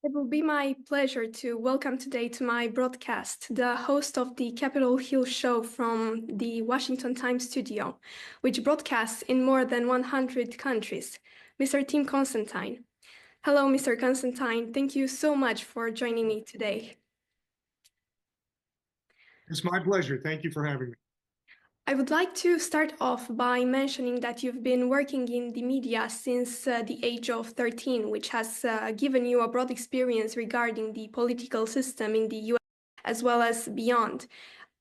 It will be my pleasure to welcome today to my broadcast the host of the Capitol Hill show from the Washington Times studio, which broadcasts in more than 100 countries, Mr. Tim Constantine. Hello, Mr. Constantine. Thank you so much for joining me today. It's my pleasure. Thank you for having me. I would like to start off by mentioning that you've been working in the media since the age of 13, which has given you a broad experience regarding the political system in the US as well as beyond.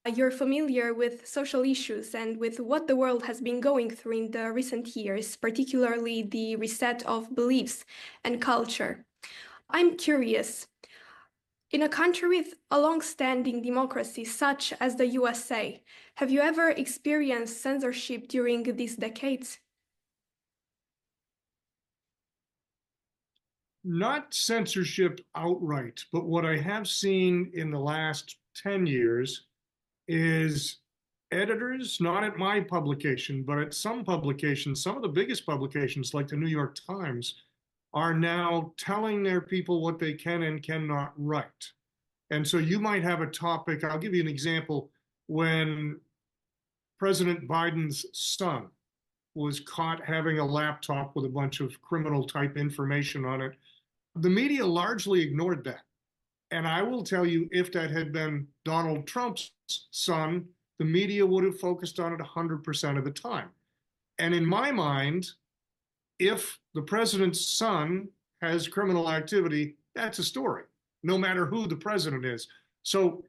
You're familiar with social issues and with what the world has been going through in the recent years, particularly the reset of beliefs and culture. I'm curious. In a country with a long-standing democracy such as the USA, have you ever experienced censorship during these decades? Not censorship outright, but what I have seen in the last 10 years is editors, not at my publication, but at some publications, some of the biggest publications like the New York Times, are now telling their people what they can and cannot write. And so you might have a topic. I'll give you an example. When President Biden's son was caught having a laptop with a bunch of criminal type information on it, the media largely ignored that. And I will tell you, if that had been Donald Trump's son, the media would have focused on it 100% of the time. And in my mind, if the president's son has criminal activity, that's a story, no matter who the president is. So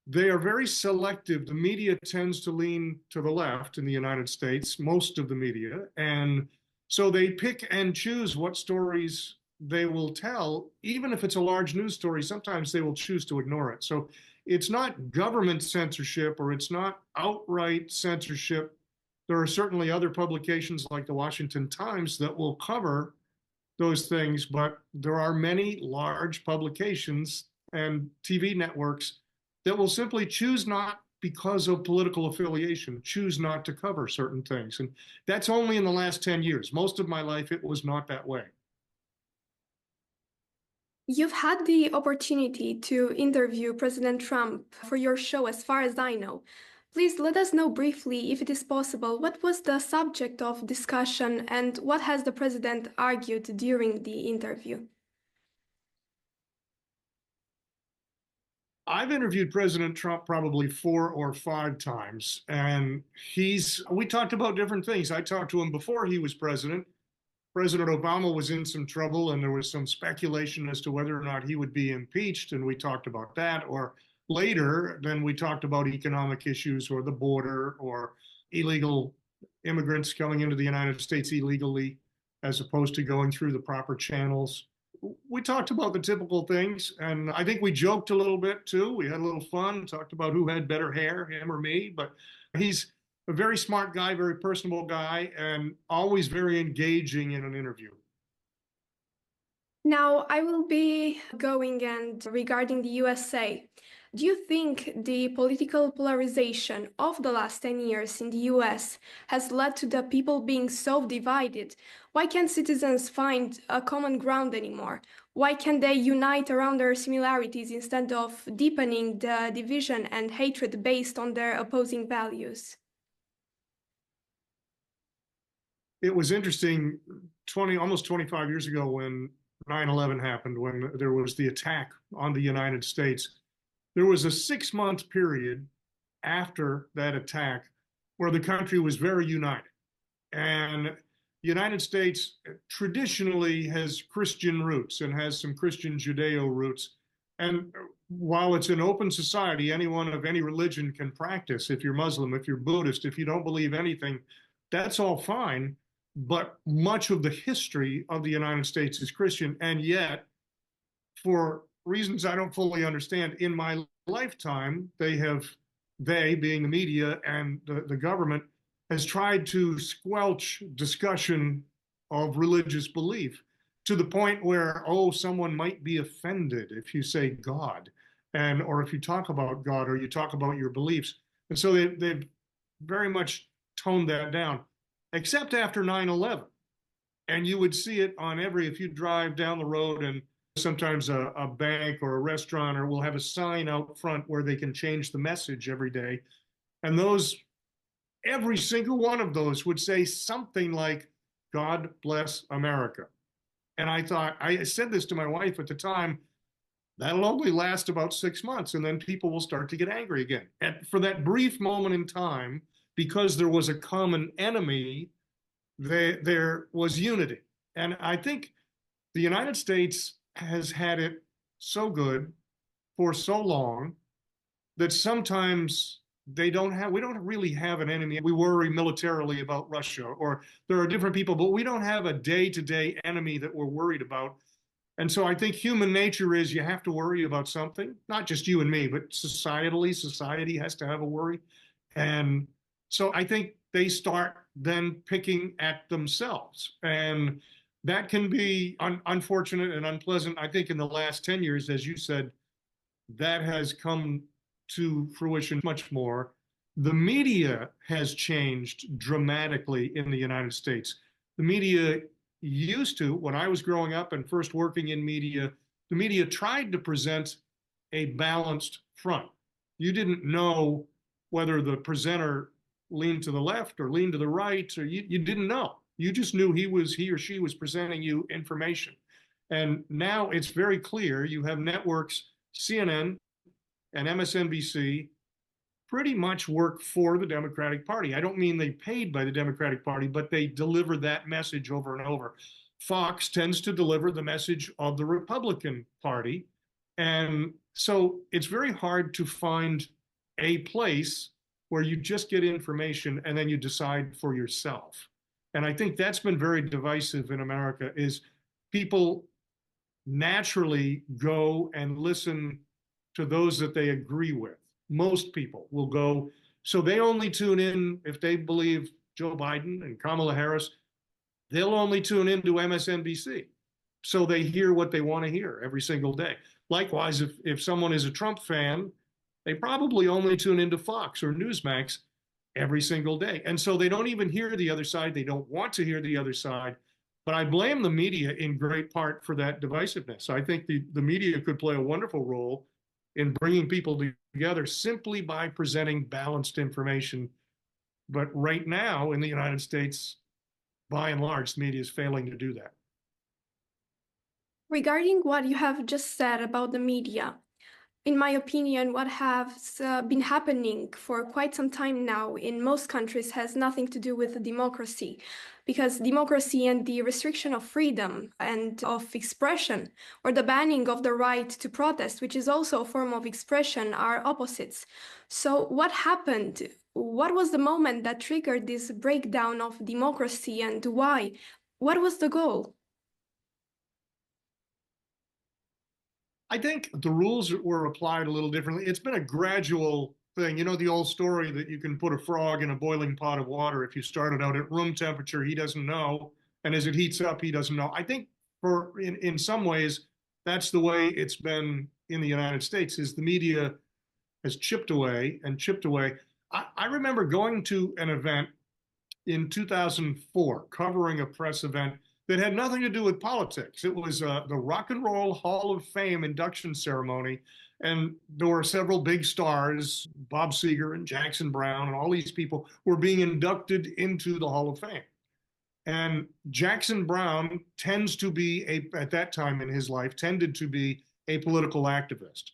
they are very selective. The media tends to lean to the left in the United States, most of the media. And so they pick and choose what stories they will tell. Even if it's a large news story, sometimes they will choose to ignore it. So it's not government censorship or it's not outright censorship. There are certainly other publications like the Washington Times that will cover those things, but there are many large publications and TV networks that will simply choose not, because of political affiliation, choose not to cover certain things. And that's only in the last 10 years. Most of my life, it was not that way. You've had the opportunity to interview President Trump for your show, as far as I know. Please let us know briefly, if it is possible, what was the subject of discussion and what has the president argued during the interview? I've interviewed President Trump probably 4 or 5 times, and we talked about different things. I talked to him before he was president. President Obama was in some trouble, and there was some speculation as to whether or not he would be impeached, and we talked about that. Or later, then we talked about economic issues or the border or illegal immigrants coming into the United States illegally as opposed to going through the proper channels. We talked about the typical things, and I think we joked a little bit too. We had a little fun, talked about who had better hair, him or me. But he's a very smart guy, very personable guy, and always very engaging in an interview. Now, I will be going and regarding the USA. Do you think the political polarization of the last 10 years in the US has led to the people being so divided? Why can't citizens find a common ground anymore? Why can't they unite around their similarities instead of deepening the division and hatred based on their opposing values? It was interesting, almost 25 years ago when 9/11 happened, when there was the attack on the United States. There was a 6-month period after that attack where the country was very united. And the United States traditionally has Christian roots and has some Christian Judeo roots. And while it's an open society, anyone of any religion can practice. If you're Muslim, if you're Buddhist, if you don't believe anything, that's all fine. But much of the history of the United States is Christian. And yet, for reasons I don't fully understand, in my lifetime, they being the media and the government, has tried to squelch discussion of religious belief to the point where, someone might be offended if you say God, or if you talk about God or you talk about your beliefs. And so they've very much toned that down, except after 9/11. And you would see it on if you drive down the road and sometimes a bank or a restaurant or will have a sign out front where they can change the message every day. And every single one of those would say something like, God bless America. And I said this to my wife at the time, that'll only last about 6 months, and then people will start to get angry again. And for that brief moment in time, because there was a common enemy, there was unity. And I think the United States has had it so good for so long that sometimes we don't really have an enemy. We worry militarily about Russia, or there are different people, but we don't have a day-to-day enemy that we're worried about. And so I think human nature is you have to worry about something, not just you and me, but society has to have a worry. And so I think they start then picking at themselves. And that can be unfortunate and unpleasant. I think in the last 10 years, as you said, that has come to fruition much more. The media has changed dramatically in the United States. The media used to, when I was growing up and first working in media, the media tried to present a balanced front. You didn't know whether the presenter leaned to the left or leaned to the right, or you didn't know. You just knew he or she was presenting you information. And now it's very clear. You have networks, CNN and MSNBC, pretty much work for the Democratic Party. I don't mean they paid by the Democratic Party, but they deliver that message over and over. Fox tends to deliver the message of the Republican Party. And so it's very hard to find a place where you just get information and then you decide for yourself. And I think that's been very divisive in America, is people naturally go and listen to those that they agree with. Most people will go, so they only tune in if they believe Joe Biden and Kamala Harris, they'll only tune into MSNBC. So they hear what they want to hear every single day. Likewise, if someone is a Trump fan, they probably only tune into Fox or Newsmax every single day. And so they don't even hear the other side. They don't want to hear the other side. But I blame the media in great part for that divisiveness. I think the media could play a wonderful role in bringing people together simply by presenting balanced information. But right now in the United States, by and large, the media is failing to do that. Regarding what you have just said about the media, in my opinion, what has been happening for quite some time now in most countries has nothing to do with democracy, because democracy and the restriction of freedom and of expression, or the banning of the right to protest, which is also a form of expression, are opposites. So what happened? What was the moment that triggered this breakdown of democracy, and why? What was the goal? I think the rules were applied a little differently. It's been a gradual thing. You know, the old story that you can put a frog in a boiling pot of water. If you started out at room temperature, he doesn't know. And as it heats up, he doesn't know. I think in some ways, that's the way it's been in the United States, is the media has chipped away and chipped away. I remember going to an event in 2004, covering a press event that had nothing to do with politics. It was the Rock and Roll Hall of Fame induction ceremony. And there were several big stars, Bob Seger and Jackson Browne, and all these people were being inducted into the Hall of Fame. And Jackson Browne tends to be, at that time in his life, tended to be a political activist.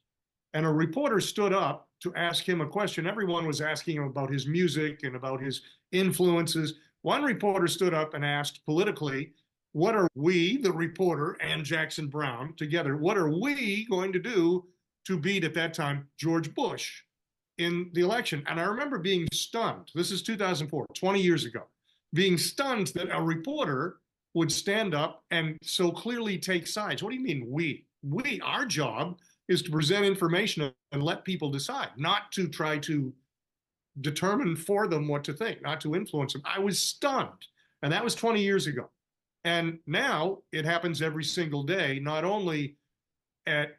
And a reporter stood up to ask him a question. Everyone was asking him about his music and about his influences. One reporter stood up and asked politically, what are we, the reporter and Jackson Browne together, what are we going to do to beat, at that time, George Bush in the election? And I remember being stunned. This is 2004, 20 years ago, being stunned that a reporter would stand up and so clearly take sides. What do you mean we? Our job is to present information and let people decide, not to try to determine for them what to think, not to influence them. I was stunned. And that was 20 years ago. And now it happens every single day, not only at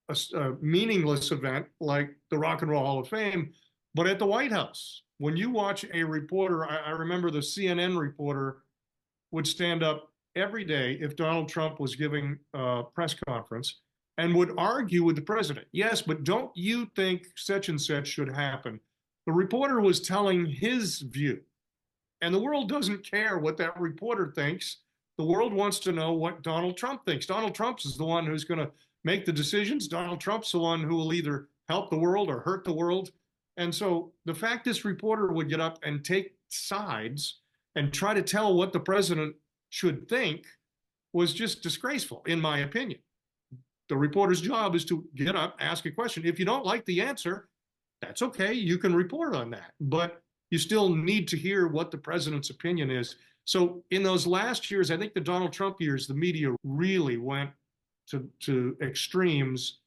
a meaningless event like the Rock and Roll Hall of Fame, but at the White House. When you watch a reporter, I remember the CNN reporter would stand up every day if Donald Trump was giving a press conference and would argue with the president. Yes, but don't you think such and such should happen? The reporter was telling his view, and the world doesn't care what that reporter thinks. The world wants to know what Donald Trump thinks. Donald Trump is the one who's going to make the decisions. Donald Trump's the one who will either help the world or hurt the world. And so the fact this reporter would get up and take sides and try to tell what the president should think was just disgraceful, in my opinion. The reporter's job is to get up, ask a question. If you don't like the answer, that's okay. You can report on that. But you still need to hear what the president's opinion is. So in those last years, I think the Donald Trump years, the media really went to extremes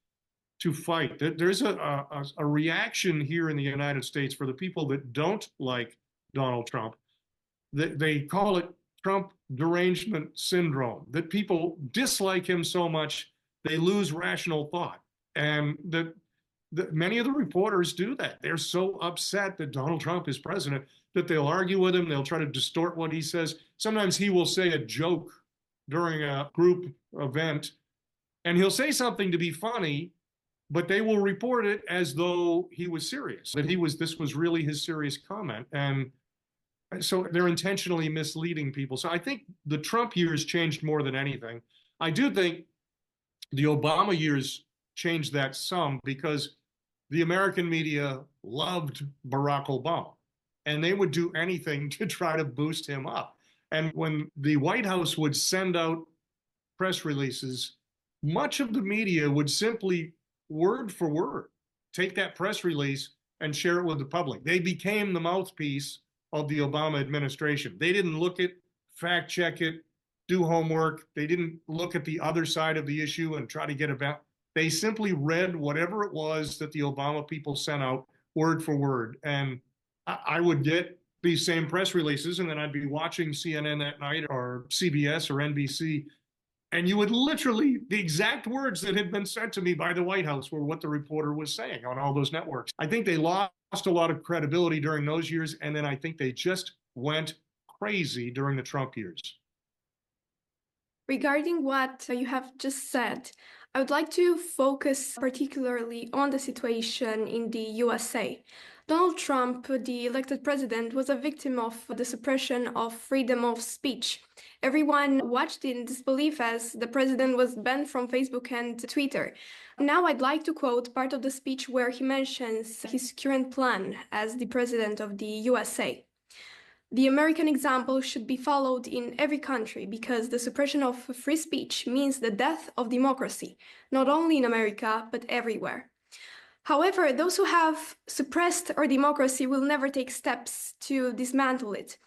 to fight. There's a reaction here in the United States for the people that don't like Donald Trump. They call it Trump derangement syndrome, that people dislike him so much they lose rational thought. And that many of the reporters do that. They're so upset that Donald Trump is president that they'll argue with him. They'll try to distort what he says. Sometimes he will say a joke during a group event, and he'll say something to be funny, but they will report it as though he was serious, that this was really his serious comment. And so they're intentionally misleading people. So I think the Trump years changed more than anything. I do think the Obama years changed that some, because the American media loved Barack Obama, and they would do anything to try to boost him up. And when the White House would send out press releases, much of the media would simply, word for word, take that press release and share it with the public. They became the mouthpiece of the Obama administration. They didn't look at, fact check it, do homework. They didn't look at the other side of the issue and try to get about. They simply read whatever it was that the Obama people sent out word for word. And I would get these same press releases, and then I'd be watching CNN that night or CBS or NBC. And you would literally, the exact words that had been sent to me by the White House were what the reporter was saying on all those networks. I think they lost a lot of credibility during those years. And then I think they just went crazy during the Trump years. Regarding what you have just said, I would like to focus particularly on the situation in the USA. Donald Trump, the elected president, was a victim of the suppression of freedom of speech. Everyone watched in disbelief as the president was banned from Facebook and Twitter. Now I'd like to quote part of the speech where he mentions his current plan as the president of the USA. The American example should be followed in every country because the suppression of free speech means the death of democracy, not only in America, but everywhere. However, those who have suppressed our democracy will never take steps to dismantle it.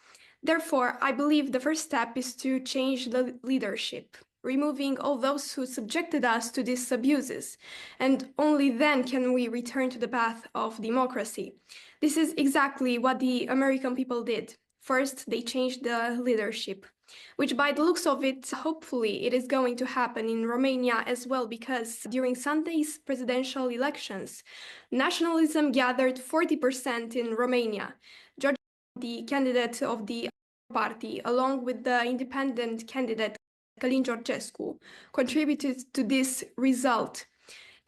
Therefore, I believe the first step is to change the leadership, removing all those who subjected us to these abuses, and only then can we return to the path of democracy. This is exactly what the American people did. First, they changed the leadership, which by the looks of it, hopefully it is going to happen in Romania as well, because during Sunday's presidential elections, nationalism gathered 40% in Romania. George, the candidate of the party, along with the independent candidate Călin Georgescu, contributed to this result.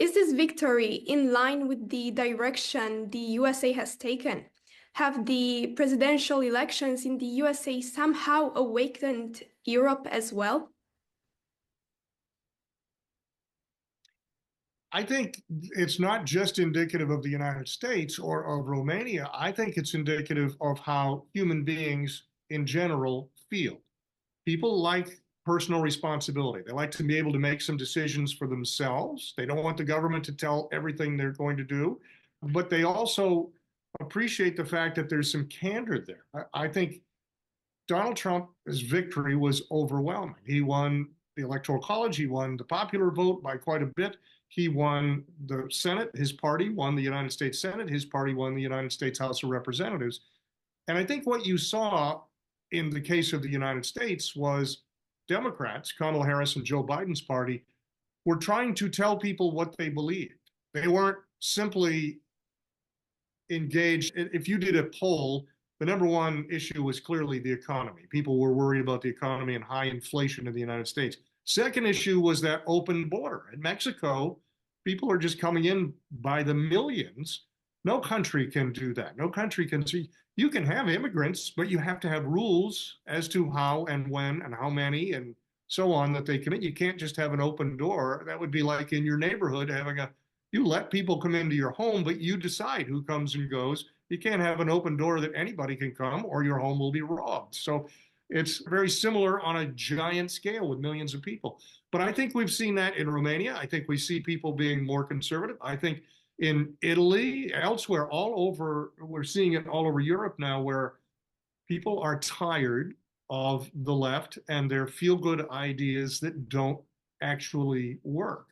Is this victory in line with the direction the USA has taken? Have the presidential elections in the USA somehow awakened Europe as well? I think it's not just indicative of the United States or of Romania. I think it's indicative of how human beings in general feel. People like personal responsibility. They like to be able to make some decisions for themselves. They don't want the government to tell everything they're going to do, but they also appreciate the fact that there's some candor there. I think Donald Trump's victory was overwhelming. He won the Electoral College. He won the popular vote by quite a bit. He won the Senate. His party won the United States Senate. His party won the United States House of Representatives. And I think what you saw in the case of the United States was Democrats, Kamala Harris and Joe Biden's party, were trying to tell people what they believed. They weren't simply engaged. If you did a poll the number one issue was clearly the economy. People were worried about the economy and high inflation in the United States. Second issue was that open border. In Mexico, people are just coming in by the millions. No country can do that. No country can see. You can have immigrants, but you have to have rules as to how and when and how many and so on that they come in. You can't just have an open door. That would be like in your neighborhood having you let people come into your home, but you decide who comes and goes. You can't have an open door that anybody can come or your home will be robbed. So it's very similar on a giant scale with millions of people. But I think we've seen that in Romania. I think we see people being more conservative. I think in Italy, elsewhere, all over, we're seeing it all over Europe now, where people are tired of the left and their feel-good ideas that don't actually work.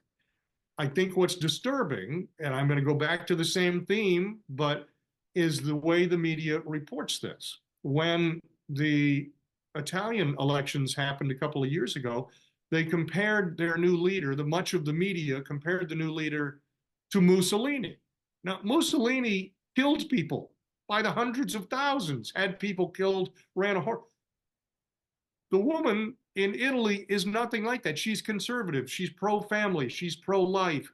I think what's disturbing, and I'm going to go back to the same theme, but is the way the media reports this. When the Italian elections happened a couple of years ago, they compared their new leader, much of the media compared the new leader to Mussolini. Now, Mussolini killed people by the hundreds of thousands, had people killed, ran a horse. The woman in Italy is nothing like that. She's conservative. She's pro-family. She's pro-life.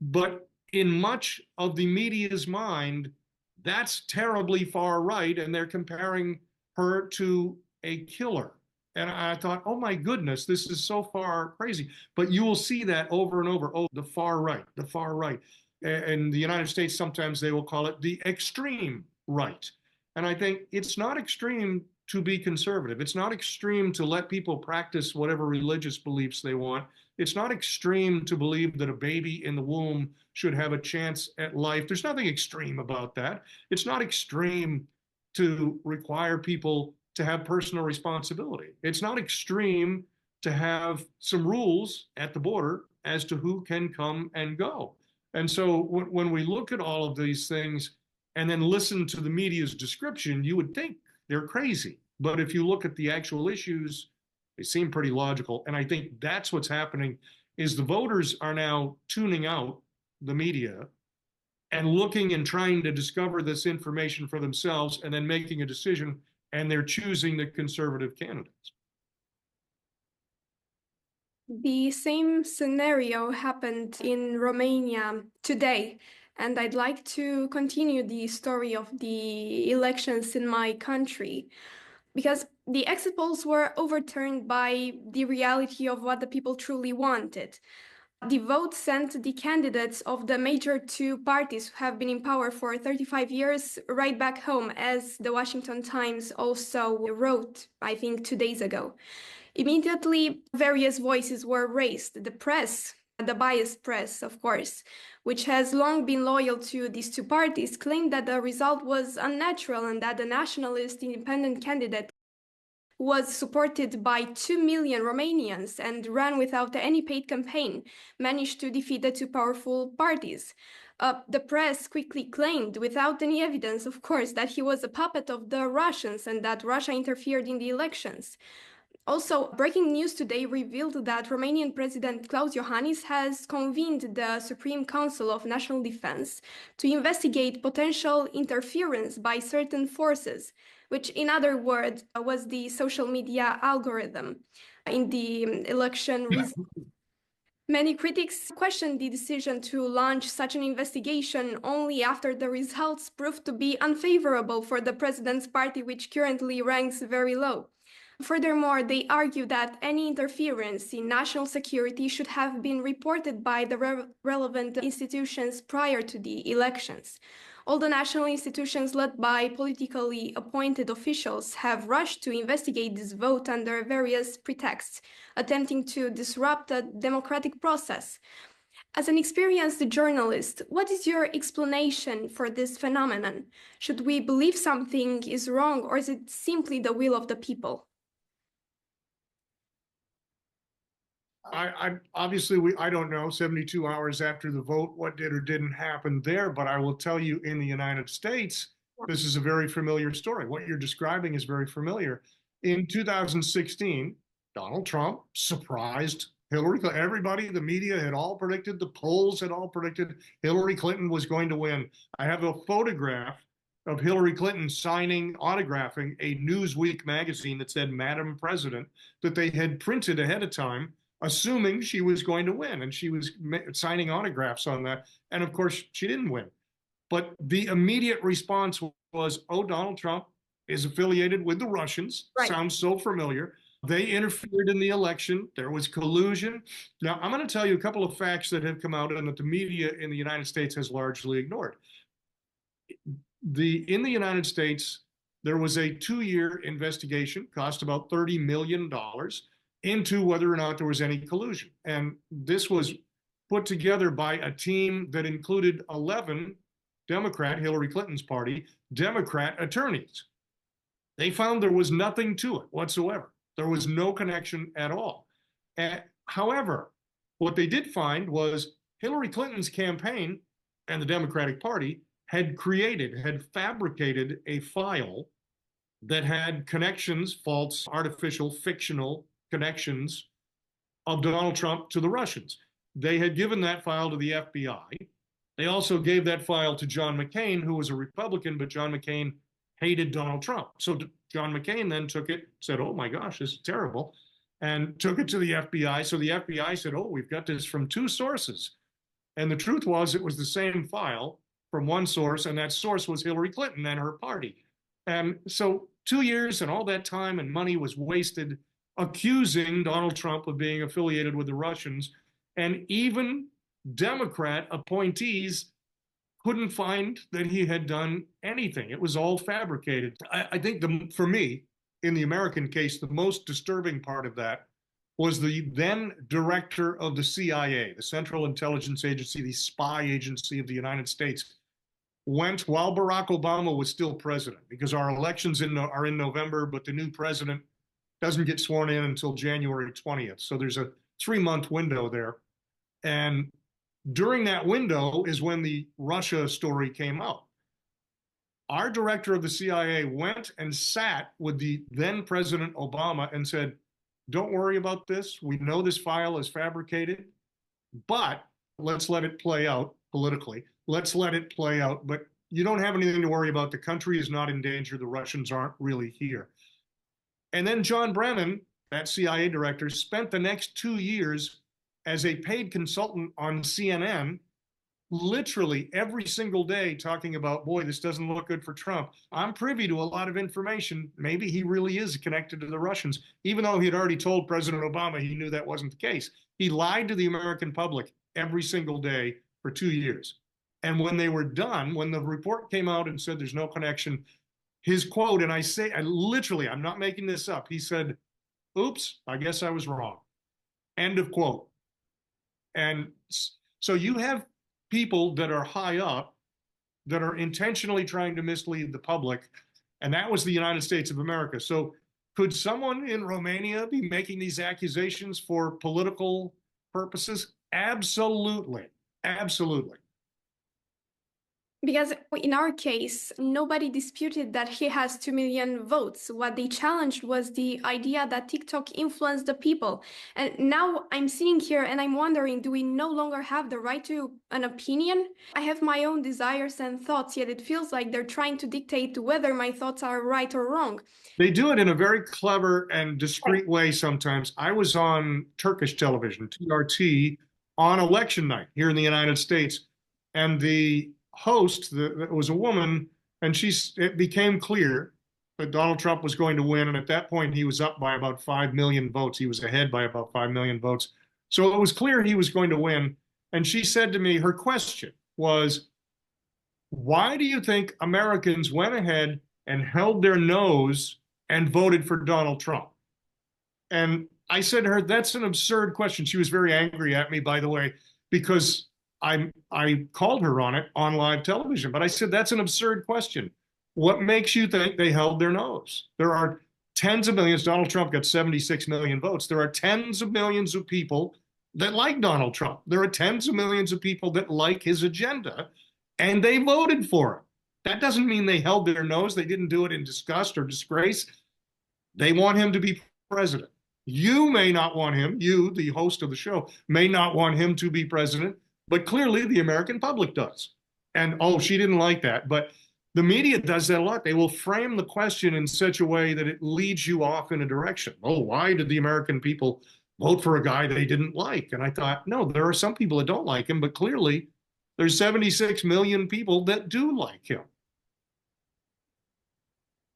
But in much of the media's mind, that's terribly far right, and they're comparing her to a killer. And I thought, oh my goodness, this is so far crazy. But you will see that over and over. Oh, the far right, the far right. In the United States, sometimes they will call it the extreme right. And I think it's not extreme to be conservative. It's not extreme to let people practice whatever religious beliefs they want. It's not extreme to believe that a baby in the womb should have a chance at life. There's nothing extreme about that. It's not extreme to require people to have personal responsibility. It's not extreme to have some rules at the border as to who can come and go. And so when we look at all of these things and then listen to the media's description, you would think they're crazy. But if you look at the actual issues, they seem pretty logical. And I think that's what's happening is the voters are now tuning out the media and looking and trying to discover this information for themselves and then making a decision, and they're choosing the conservative candidates. The same scenario happened in Romania today, and I'd like to continue the story of the elections in my country, because the exit polls were overturned by the reality of what the people truly wanted. The vote sent the candidates of the major two parties who have been in power for 35 years right back home, as the Washington Times also wrote, I think, 2 days ago. Immediately, various voices were raised. The press, the biased press, of course, which has long been loyal to these two parties, claimed that the result was unnatural and that the nationalist independent candidate was supported by 2 million Romanians and ran without any paid campaign, managed to defeat the two powerful parties. The press quickly claimed, without any evidence, of course, that he was a puppet of the Russians and that Russia interfered in the elections. Also, breaking news today revealed that Romanian President Klaus Iohannis has convened the Supreme Council of National Defense to investigate potential interference by certain forces, which in other words was the social media algorithm in the election result. Many critics questioned the decision to launch such an investigation only after the results proved to be unfavorable for the president's party, which currently ranks very low. Furthermore, they argue that any interference in national security should have been reported by the relevant institutions prior to the elections. All the national institutions led by politically appointed officials have rushed to investigate this vote under various pretexts, attempting to disrupt the democratic process. As an experienced journalist, what is your explanation for this phenomenon? Should we believe something is wrong, or is it simply the will of the people? I don't know 72 hours after the vote what did or didn't happen there, but I will tell you in the United States, this is a very familiar story. What you're describing is very familiar. In 2016, Donald Trump surprised Hillary Clinton. Everybody, the media had all predicted, the polls had all predicted Hillary Clinton was going to win. I have a photograph of Hillary Clinton signing, autographing a Newsweek magazine that said Madam President, that they had printed ahead of time, assuming she was going to win. And she was signing autographs on that. And of course, she didn't win. But the immediate response was, oh, Donald Trump is affiliated with the Russians. Right. Sounds so familiar. They interfered in the election. There was collusion. Now, I'm going to tell you a couple of facts that have come out and that the media in the United States has largely ignored. In the United States, there was a 2-year investigation, cost about $30 million, into whether or not there was any collusion. And this was put together by a team that included 11 Democrat, Hillary Clinton's party, Democrat attorneys. They found there was nothing to it whatsoever. There was no connection at all. However, what they did find was Hillary Clinton's campaign and the Democratic Party had fabricated a file that had connections, false, artificial, fictional connections of Donald Trump to the Russians. They had given that file to the FBI. They also gave that file to John McCain, who was a Republican, but John McCain hated Donald Trump. So John McCain then took it, said, oh my gosh, this is terrible, and took it to the FBI. So the FBI said, oh, we've got this from 2 sources. And the truth was, it was the same file from one source, and that source was Hillary Clinton and her party. And so 2 years and all that time and money was wasted accusing Donald Trump of being affiliated with the Russians. And even Democrat appointees couldn't find that he had done anything. It was all fabricated. I think for me, in the American case, the most disturbing part of that was the then director of the CIA, the Central Intelligence Agency, the spy agency of the United States, went while Barack Obama was still president, because our elections are in November, but the new president doesn't get sworn in until January 20th. So there's a 3-month window there. And during that window is when the Russia story came out. Our director of the CIA went and sat with the then President Obama and said, don't worry about this. We know this file is fabricated, but let's let it play out politically. Let's let it play out. But you don't have anything to worry about. The country is not in danger. The Russians aren't really here. And then John Brennan, that CIA director, spent the next 2 years as a paid consultant on CNN, literally every single day talking about, boy, this doesn't look good for Trump. I'm privy to a lot of information. Maybe he really is connected to the Russians, even though he'd already told President Obama he knew that wasn't the case. He lied to the American public every single day for 2 years. And when they were done, when the report came out and said there's no connection, his quote, and I'm not making this up, he said, oops, I guess I was wrong. End of quote. And so you have people that are high up that are intentionally trying to mislead the public, and that was the United States of America. So could someone in Romania be making these accusations for political purposes? Absolutely. Absolutely. Because in our case, nobody disputed that he has 2 million votes. What they challenged was the idea that TikTok influenced the people. And now I'm sitting here and I'm wondering, do we no longer have the right to an opinion? I have my own desires and thoughts, yet it feels like they're trying to dictate whether my thoughts are right or wrong. They do it in a very clever and discreet way sometimes. I was on Turkish television, TRT, on election night here in the United States, and the host that was a woman, and it became clear that Donald Trump was going to win, and at that point he was up by about 5 million votes. He was ahead by about 5 million votes. So it was clear he was going to win. And she said to me, her question was, why do you think Americans went ahead and held their nose and voted for Donald Trump? And I said to her, that's an absurd question. She was very angry at me, by the way, because I called her on it on live television, but I said, that's an absurd question. What makes you think they held their nose? There are tens of millions. Donald Trump got 76 million votes. There are tens of millions of people that like Donald Trump. There are tens of millions of people that like his agenda, and they voted for him. That doesn't mean they held their nose. They didn't do it in disgust or disgrace. They want him to be president. You may not want him. You, the host of the show, may not want him to be president. But clearly the American public does. And, oh, she didn't like that. But The media does that a lot. They will frame the question in such a way that it leads you off in a direction. Oh, why did the American people vote for a guy they didn't like? And I thought, no, there are some people that don't like him, but clearly there's 76 million people that do like him.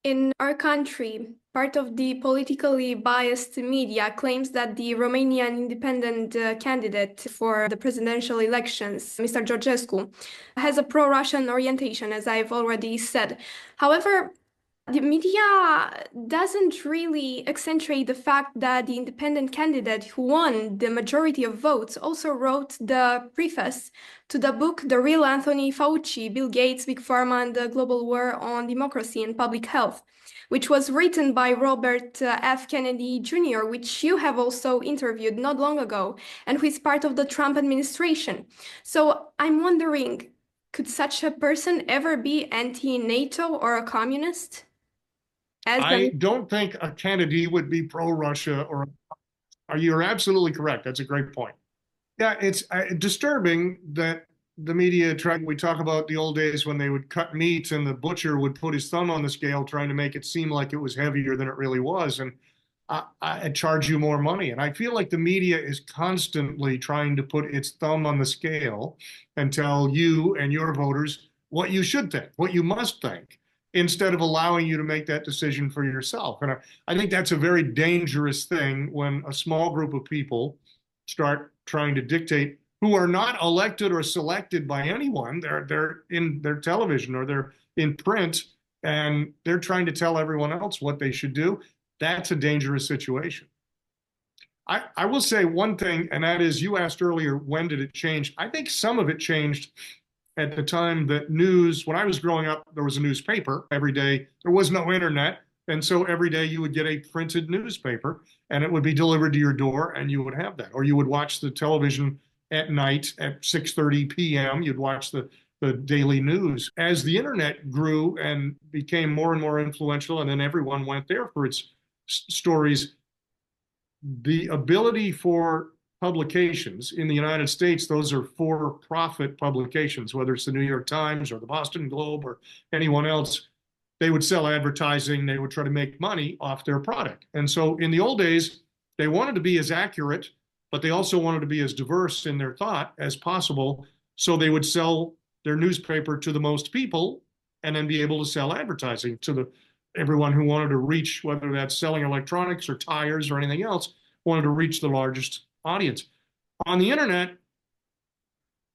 In our country, part of the politically biased media claims that the Romanian independent candidate for the presidential elections, Mr. Georgescu, has a pro-Russian orientation, as I've already said. However, the media doesn't really accentuate the fact that the independent candidate who won the majority of votes also wrote the preface to the book The Real Anthony Fauci, Bill Gates, Big Pharma, and the Global War on Democracy and Public Health, which was written by Robert F. Kennedy Jr., which you have also interviewed not long ago, and who is part of the Trump administration. So I'm wondering, could such a person ever be anti-NATO or a communist? I don't think a Kennedy would be pro-Russia you're absolutely correct. That's a great point. Yeah, it's disturbing that the media we talk about the old days when they would cut meat and the butcher would put his thumb on the scale trying to make it seem like it was heavier than it really was and I charge you more money. And I feel like the media is constantly trying to put its thumb on the scale and tell you and your voters what you should think, what you must think, instead of allowing you to make that decision for yourself. And I think that's a very dangerous thing when a small group of people start trying to dictate who are not elected or selected by anyone. They're in their television or they're in print and they're trying to tell everyone else what they should do. That's a dangerous situation. I will say one thing, and that is you asked earlier, when did it change? I think some of it changed at the time that when I was growing up, there was a newspaper every day. There was no internet. And so every day you would get a printed newspaper and it would be delivered to your door and you would have that. Or you would watch the television at night at 6:30 p.m. You'd watch the daily news. As the internet grew and became more and more influential, and then everyone went there for its stories, the ability for publications in the United States, those are for-profit publications, whether it's the New York Times or the Boston Globe or anyone else, they would sell advertising, they would try to make money off their product. And so in the old days, they wanted to be as accurate, but they also wanted to be as diverse in their thought as possible. So they would sell their newspaper to the most people and then be able to sell advertising to everyone who wanted to reach, whether that's selling electronics or tires or anything else, wanted to reach the largest audience. On the internet,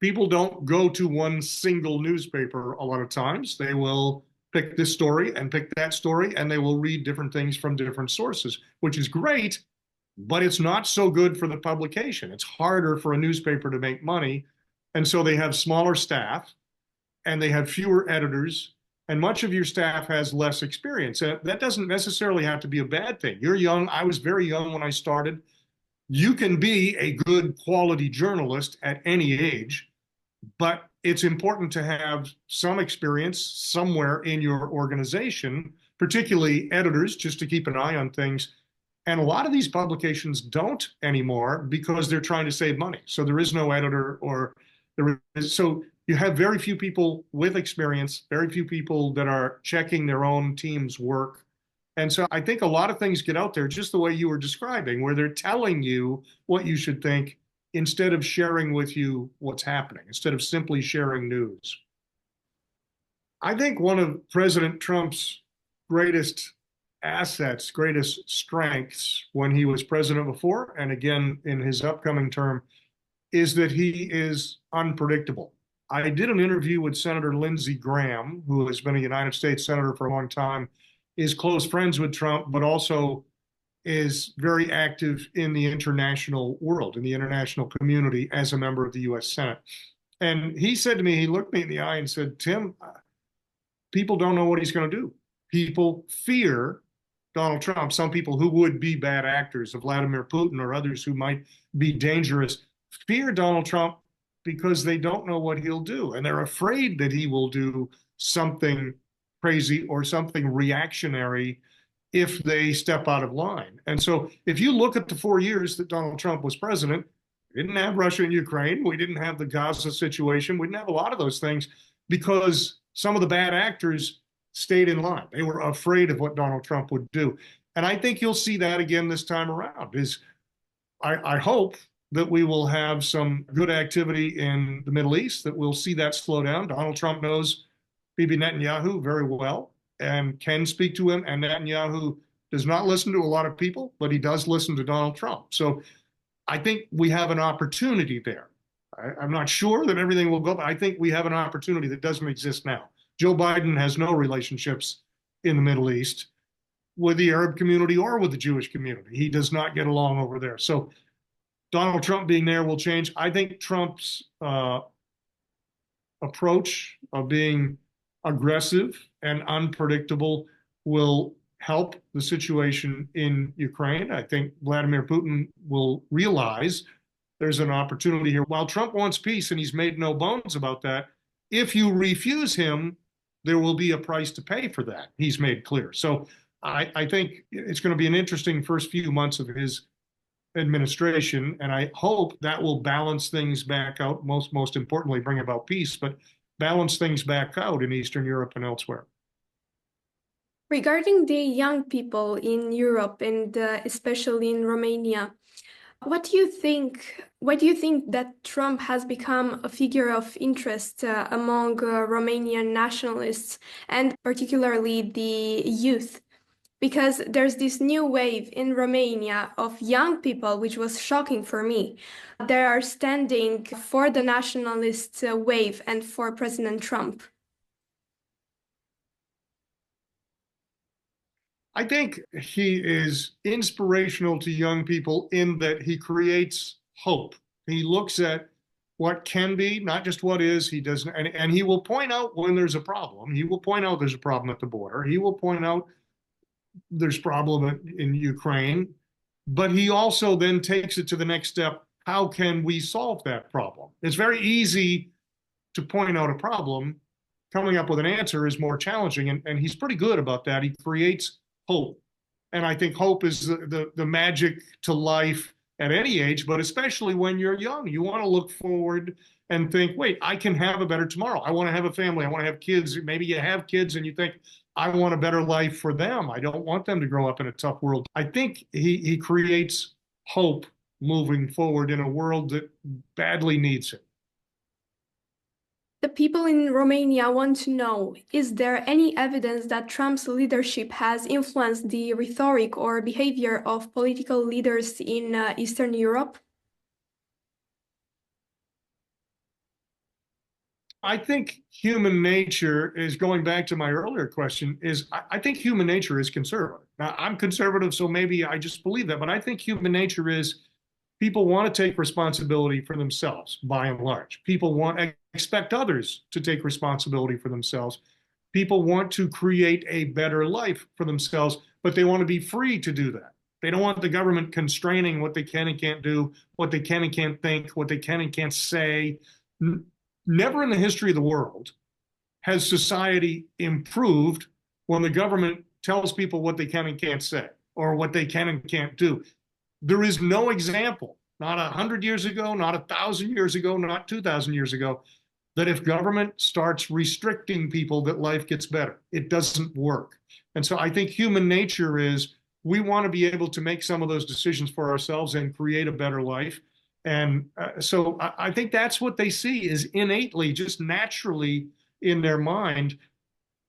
people don't go to one single newspaper a lot of times. They will pick this story and pick that story, and they will read different things from different sources, which is great, but it's not so good for the publication. It's harder for a newspaper to make money. And so they have smaller staff and they have fewer editors, and much of your staff has less experience. That doesn't necessarily have to be a bad thing. You're young. I was very young when I started. You can be a good quality journalist at any age, but it's important to have some experience somewhere in your organization, particularly editors, just to keep an eye on things. And a lot of these publications don't anymore because they're trying to save money. So there is no editor so you have very few people with experience, very few people that are checking their own team's work. And so I think a lot of things get out there just the way you were describing, where they're telling you what you should think instead of sharing with you what's happening, instead of simply sharing news. I think one of President Trump's greatest assets, greatest strengths when he was president before, and again in his upcoming term, is that he is unpredictable. I did an interview with Senator Lindsey Graham, who has been a United States Senator for a long time, is close friends with Trump, but also is very active in the international world, in the international community as a member of the US Senate. And he said to me, he looked me in the eye and said, Tim, people don't know what he's going to do. People fear Donald Trump. Some people who would be bad actors, Vladimir Putin or others who might be dangerous, fear Donald Trump because they don't know what he'll do. And they're afraid that he will do something crazy or something reactionary if they step out of line. And so if you look at the 4 years that Donald Trump was president, we didn't have Russia and Ukraine. We didn't have the Gaza situation. We didn't have a lot of those things because some of the bad actors stayed in line. They were afraid of what Donald Trump would do. And I think you'll see that again this time around. I hope that we will have some good activity in the Middle East, that we'll see that slow down. Donald Trump knows Bibi Netanyahu very well and can speak to him. And Netanyahu does not listen to a lot of people, but he does listen to Donald Trump. So I think we have an opportunity there. I'm not sure that everything will go, but I think we have an opportunity that doesn't exist now. Joe Biden has no relationships in the Middle East with the Arab community or with the Jewish community. He does not get along over there. So Donald Trump being there will change. I think Trump's approach of being aggressive and unpredictable will help the situation in Ukraine. I think Vladimir Putin will realize there's an opportunity here. While Trump wants peace, and he's made no bones about that, if you refuse him, there will be a price to pay for that. He's made clear. So I think it's going to be an interesting first few months of his administration, and I hope that will balance things back out, most importantly, bring about peace, but balance things back out in Eastern Europe and elsewhere. Regarding the young people in Europe and especially in Romania, what do you think? Why do you think that Trump has become a figure of interest among Romanian nationalists and particularly the youth? Because there's this new wave in Romania of young people, which was shocking for me. They are standing for the nationalist wave and for President Trump. I think he is inspirational to young people in that he creates hope. He looks at what can be, not just what is. He doesn't, and he will point out when there's a problem. He will point out there's a problem at the border. He will point out there's problem in Ukraine, but he also then takes it to the next step. How can we solve that problem? It's very easy to point out a problem. Coming up with an answer is more challenging, and he's pretty good about that. He creates hope. And I think hope is the magic to life at any age, but especially when you're young. You want to look forward and think, wait, I can have a better tomorrow. I want to have a family. I want to have kids. Maybe you have kids and you think, I want a better life for them. I don't want them to grow up in a tough world. I think he creates hope moving forward in a world that badly needs it. The people in Romania want to know, is there any evidence that Trump's leadership has influenced the rhetoric or behavior of political leaders in Eastern Europe? I think human nature is, going back to my earlier question, is I think human nature is conservative. Now, I'm conservative, so maybe I just believe that, but I think human nature is people want to take responsibility for themselves, by and large. People expect others to take responsibility for themselves. People want to create a better life for themselves, but they want to be free to do that. They don't want the government constraining what they can and can't do, what they can and can't think, what they can and can't say. Never in the history of the world has society improved when the government tells people what they can and can't say or what they can and can't do. There is no example, not 100 years ago, not 1,000 years ago, not 2,000 years ago, that if government starts restricting people, that life gets better. It doesn't work. And so I think human nature is we want to be able to make some of those decisions for ourselves and create a better life. And so I think that's what they see is innately, just naturally in their mind.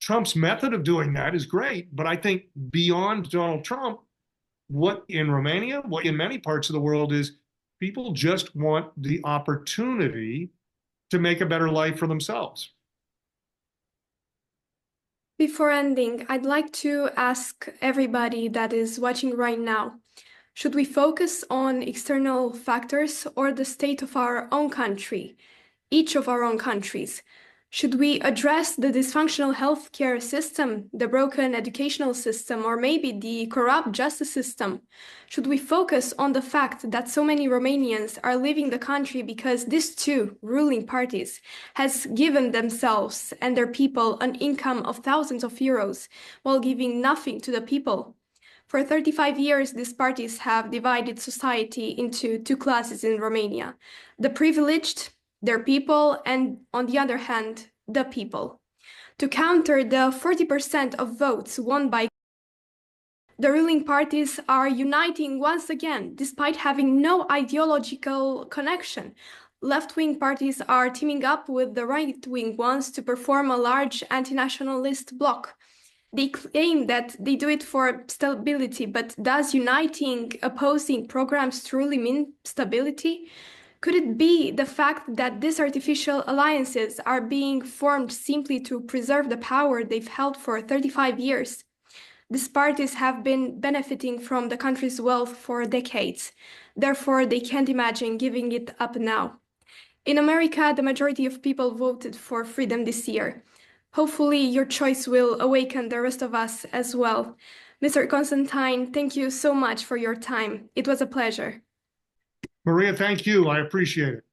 Trump's method of doing that is great, but I think beyond Donald Trump, what in Romania, what in many parts of the world is people just want the opportunity to make a better life for themselves. Before ending, I'd like to ask everybody that is watching right now, should we focus on external factors or the state of our own country, each of our own countries? Should we address the dysfunctional healthcare system, the broken educational system, or maybe the corrupt justice system? Should we focus on the fact that so many Romanians are leaving the country because these two ruling parties has given themselves and their people an income of thousands of euros while giving nothing to the people? For 35 years, these parties have divided society into two classes in Romania: the privileged, their people, and on the other hand, the people. To counter the 40% of votes won by the ruling parties are uniting once again, despite having no ideological connection. Left-wing parties are teaming up with the right-wing ones to perform a large anti-nationalist bloc. They claim that they do it for stability, but does uniting opposing programs truly mean stability? Could it be the fact that these artificial alliances are being formed simply to preserve the power they've held for 35 years? These parties have been benefiting from the country's wealth for decades. Therefore, they can't imagine giving it up now. In America, the majority of people voted for freedom this year. Hopefully, your choice will awaken the rest of us as well. Mr. Constantine, thank you so much for your time. It was a pleasure. Maria, thank you. I appreciate it.